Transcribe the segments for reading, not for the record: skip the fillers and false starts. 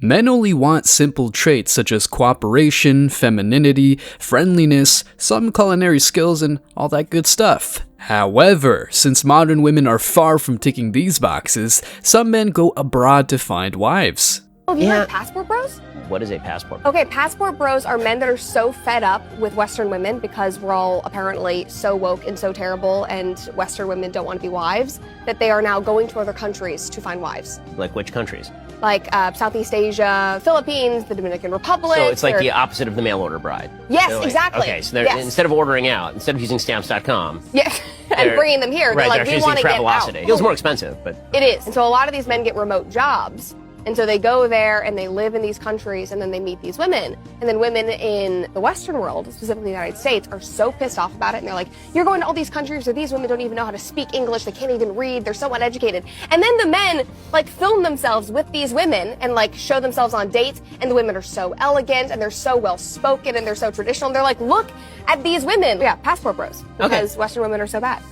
Men only want simple traits such as cooperation, femininity, friendliness, some culinary skills, and all that good stuff. However, since modern women are far from ticking these boxes, some men go abroad to find wives. Have you heard of passport bros? What is a passport? Okay, passport bros are men that are so fed up with Western women because we're all apparently so woke and so terrible and Western women don't want to be wives that they are now going to other countries to find wives. Like which countries? Like Southeast Asia, Philippines, the Dominican Republic. So it's like the opposite of the mail order bride. Yes, Like, exactly. okay, so instead of ordering out, instead of using stamps.com. Yes, and bringing them here, Right, they're like, they're we want to get out. It feels more expensive, but... It is. And so a lot of these men get remote jobs. And so they go there and they live in these countries and then they meet these women. And then women in the Western world, specifically the United States, are so pissed off about it. And they're like, you're going to all these countries where these women don't even know how to speak English. They can't even read. They're so uneducated. And then the men like film themselves with these women and like show themselves on dates. And the women are so elegant and they're so well spoken and they're so traditional. And they're like, look at these women. Yeah, passport bros. Because Western women are so bad.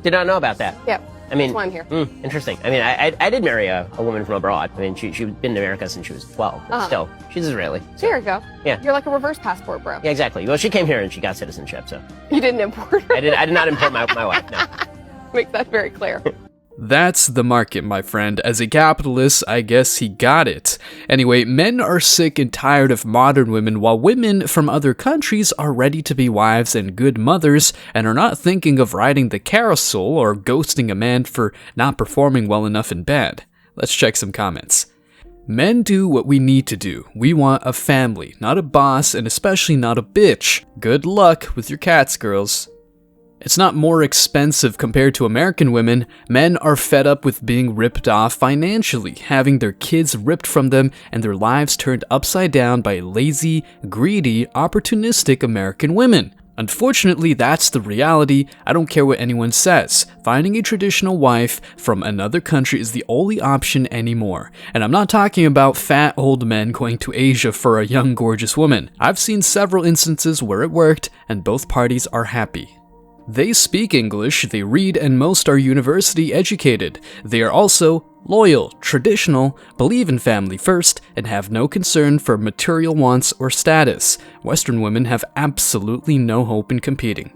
Did not know about that. Yeah. I mean, that's why I'm here. Interesting. I mean, I did marry a woman from abroad. I mean, she'd been to America since she was 12, but still, she's Israeli. So there you go. Yeah. You're like a reverse passport bro. Yeah, exactly. Well, she came here and she got citizenship, so. You didn't import her. I did not import my wife, no. Make that very clear. That's the market, my friend. As a capitalist, I guess he got it. Anyway, men are sick and tired of modern women, while women from other countries are ready to be wives and good mothers, and are not thinking of riding the carousel or ghosting a man for not performing well enough in bed. Let's check some comments. Men do what we need to do. We want a family, not a boss, and especially not a bitch. Good luck with your cats, girls. It's not more expensive compared to American women. Men are fed up with being ripped off financially, having their kids ripped from them and their lives turned upside down by lazy, greedy, opportunistic American women. Unfortunately, that's the reality. I don't care what anyone says. Finding a traditional wife from another country is the only option anymore. And I'm not talking about fat old men going to Asia for a young, gorgeous woman. I've seen several instances where it worked, and both parties are happy. They speak English, they read, and most are university educated. They are also loyal, traditional, believe in family first, and have no concern for material wants or status. Western women have absolutely no hope in competing.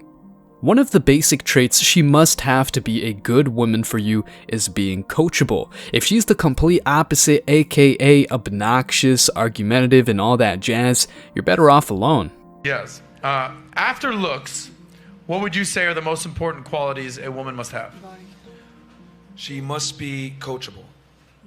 One of the basic traits she must have to be a good woman for you is being coachable. If she's the complete opposite, aka obnoxious, argumentative, and all that jazz, you're better off alone. Yes. After looks, what would you say are the most important qualities a woman must have? She must be coachable.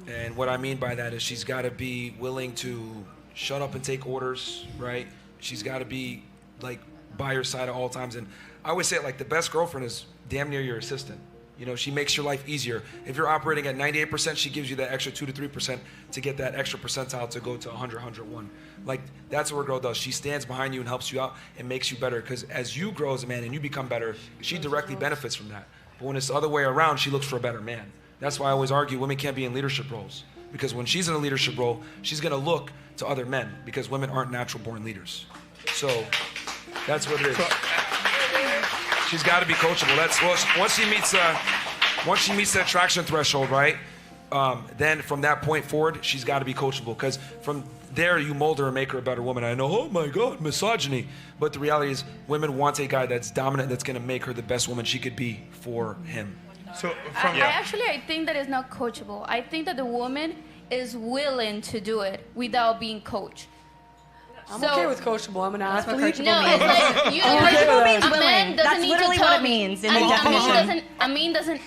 And what I mean by that is she's got to be willing to shut up and take orders, right? She's got to be like by your side at all times. And I always say like the best girlfriend is damn near your assistant. You know, she makes your life easier. If you're operating at 98%, she gives you that extra 2 to 3% to get that extra percentile to go to 100, 101. Like, that's what a girl does. She stands behind you and helps you out and makes you better. Because as you grow as a man and you become better, she directly benefits from that. But when it's the other way around, she looks for a better man. That's why I always argue women can't be in leadership roles. Because when she's in a leadership role, she's going to look to other men. Because women aren't natural-born leaders. So, that's what it is. She's got to be coachable. That's once she meets that attraction threshold, right? Then from that point forward, she's got to be coachable. Because from there, you mold her and make her a better woman. I know, oh my God, misogyny. But the reality is, women want a guy that's dominant, that's going to make her the best woman she could be for him. So, I think that is not coachable. I think that the woman is willing to do it without being coached. I'm okay with coachable. I'm an athlete. No, it's like you. Coachable means a man doesn't That's need literally to tell what it me. means in the definition.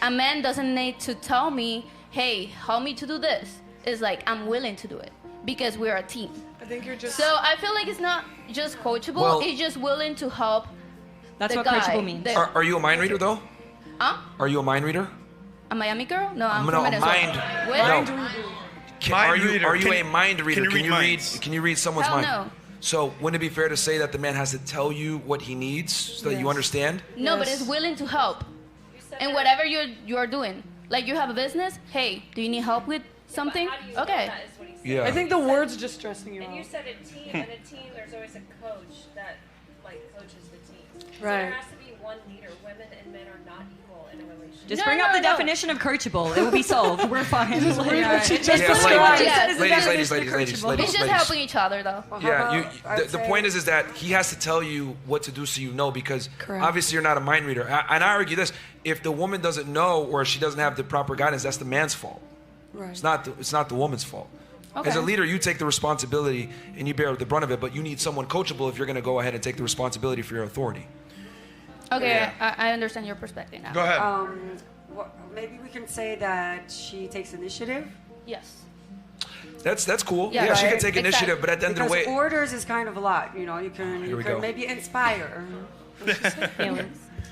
A man doesn't need to tell me, hey, help me to do this. It's like I'm willing to do it because we're a team. I think you're just. So I feel like it's not just coachable. It's just willing to help. That's the what guy. coachable means. Are you a mind reader, though? Huh? Are you a mind reader? A Miami girl? No, I'm No, from Venezuela. mind. What? No. Mind reader. Are you a mind reader? Can you read minds? Can you read someone's Hell mind? no. So wouldn't it be fair to say that the man has to tell you what he needs so that you understand? No, but it's willing to help. And whatever you're doing. Like you have a business, hey, do you need help with something? Okay. Yeah. I think the word's just stressing you out. And you said a team, and a team, there's always a coach that like coaches the team. So Right. there has to be one leader. Women and men are not equal in a relationship. Just bring up the definition of coachable. It will be solved. We're fine. Just read what she just Yeah, described. ladies, It's just helping each other, though. Yeah, I'd the say- point is that he has to tell you what to do so you know, because Correct. obviously you're not a mind reader. And I argue this: if the woman doesn't know or she doesn't have the proper guidance, that's the man's fault. Right. It's not the woman's fault. As a leader, you take the responsibility and you bear the brunt of it, but you need someone coachable if you're going to go ahead and take the responsibility for your authority. Okay, I understand your perspective now. Go ahead. Maybe we can say that she takes initiative. Yes. That's cool. Yeah, Yeah, she right. can take initiative, but at the end of the Because way, orders is kind of a lot. You know, you can Here we go. maybe inspire.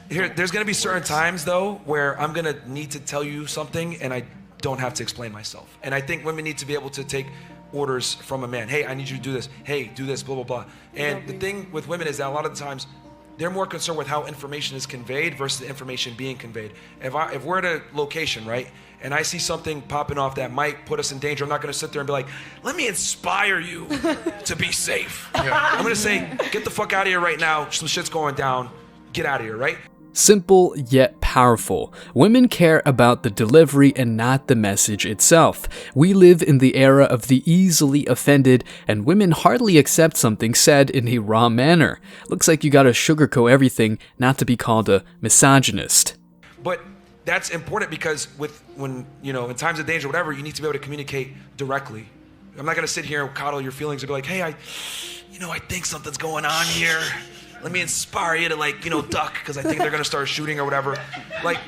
there's going to be certain times though where I'm going to need to tell you something and I don't have to explain myself. And I think women need to be able to take orders from a man. Hey, I need you to do this. Hey, do this, blah, blah, blah. And the thing with women is that a lot of the times they're more concerned with how information is conveyed versus the information being conveyed. If we're at a location, right, and I see something popping off that might put us in danger, I'm not going to sit there and be like, let me inspire you to be safe. I'm going to say, get the fuck out of here right now. Some shit's going down. Get out of here, right? Simple yet powerful. Women care about the delivery and not the message itself. We live in the era of the easily offended, and women hardly accept something said in a raw manner. Looks like you gotta sugarcoat everything not to be called a misogynist. But that's important because when in times of danger, whatever, you need to be able to communicate directly. I'm not gonna sit here and coddle your feelings and be like, hey, I think something's going on here. Let me inspire you to duck because I think they're gonna start shooting or whatever. Like,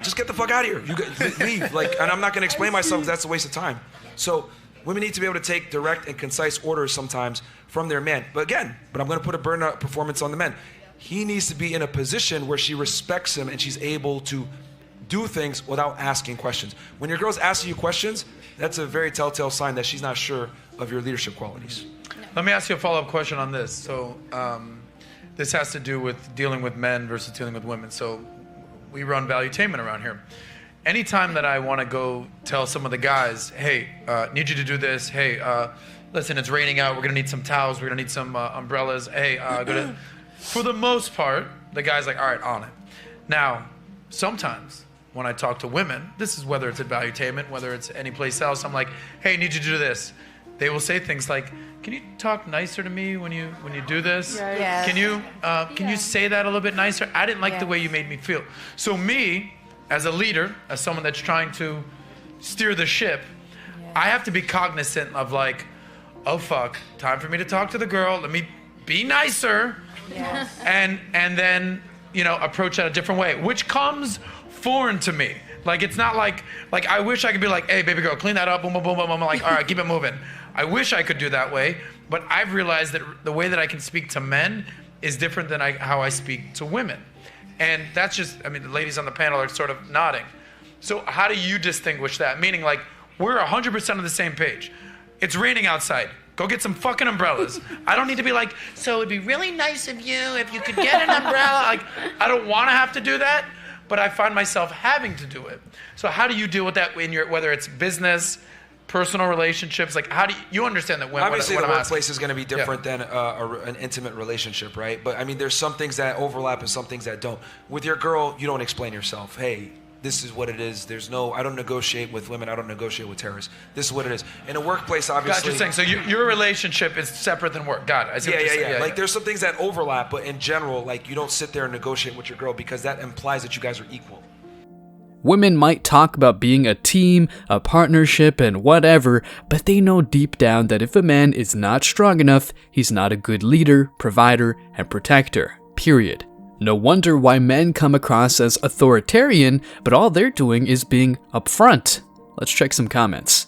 just get the fuck out of here. Leave. And I'm not gonna explain myself because that's a waste of time. So women need to be able to take direct and concise orders sometimes from their man. But I'm gonna put a burnout performance on the men. He needs to be in a position where she respects him and she's able to do things without asking questions. When your girl's asking you questions, that's a very telltale sign that she's not sure of your leadership qualities. Let me ask you a follow-up question on this. So this has to do with dealing with men versus dealing with women. So we run valuetainment around here. Anytime that I want to go tell some of the guys, hey, need you to do this. Hey, listen, it's raining out. We're going to need some towels. We're going to need some umbrellas. Hey, for the most part, the guy's like, all right, on it. Now, sometimes when I talk to women, this is whether it's at valuetainment, whether it's any place else, I'm like, hey, need you to do this. They will say things like, can you talk nicer to me when you do this? Yes. Can you say that a little bit nicer? I didn't like the way you made me feel. So me, as a leader, as someone that's trying to steer the ship, I have to be cognizant of like, oh fuck, time for me to talk to the girl. Let me be nicer, and then approach that a different way, which comes foreign to me. Like it's not like I wish I could be like, hey baby girl, clean that up, boom boom boom boom. I'm like, all right, keep it moving. I wish I could do that way, but I've realized that the way that I can speak to men is different than how I speak to women. And that's just, the ladies on the panel are sort of nodding. So how do you distinguish that? Meaning like, we're 100% on the same page. It's raining outside. Go get some fucking umbrellas. I don't need to be like, so it'd be really nice of you if you could get an umbrella. Like, I don't want to have to do that, but I find myself having to do it. So how do you deal with that whether it's business, personal relationships? Like, how do you understand that? Obviously, what the I'm workplace asking. is going to be different than an intimate relationship, right? But there's some things that overlap and some things that don't. With your girl, you don't explain yourself. Hey, this is what it is. I don't negotiate with women. I don't negotiate with terrorists. This is what it is. In a workplace, obviously. Got you saying. So your relationship is separate than work. Got it. I see what you're saying. Like there's some things that overlap, but in general, like you don't sit there and negotiate with your girl because that implies that you guys are equal. Women might talk about being a team, a partnership, and whatever, but they know deep down that if a man is not strong enough, he's not a good leader, provider, and protector. Period. No wonder why men come across as authoritarian, but all they're doing is being upfront. Let's check some comments.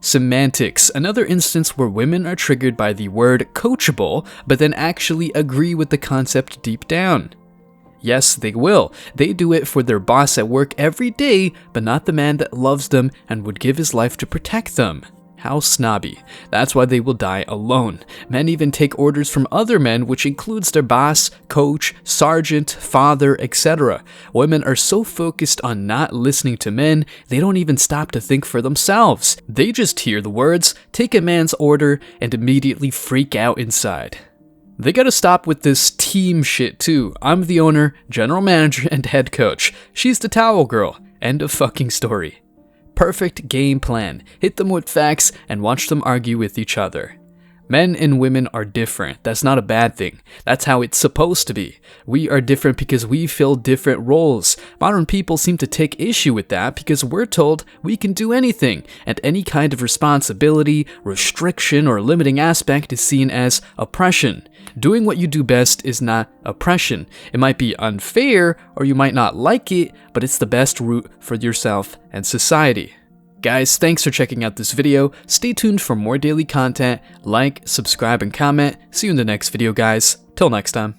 Semantics, another instance where women are triggered by the word coachable, but then actually agree with the concept deep down. Yes, they will. They do it for their boss at work every day, but not the man that loves them and would give his life to protect them. How snobby. That's why they will die alone. Men even take orders from other men, which includes their boss, coach, sergeant, father, etc. Women are so focused on not listening to men, they don't even stop to think for themselves. They just hear the words, take a man's order, and immediately freak out inside. They gotta stop with this team shit too. I'm the owner, general manager, and head coach. She's the towel girl. End of fucking story. Perfect game plan. Hit them with facts and watch them argue with each other. Men and women are different. That's not a bad thing. That's how it's supposed to be. We are different because we fill different roles. Modern people seem to take issue with that because we're told we can do anything, and any kind of responsibility, restriction, or limiting aspect is seen as oppression. Doing what you do best is not oppression. It might be unfair, or you might not like it, but it's the best route for yourself and society. Guys, thanks for checking out this video. Stay tuned for more daily content. Like, subscribe, and comment. See you in the next video, guys. Till next time.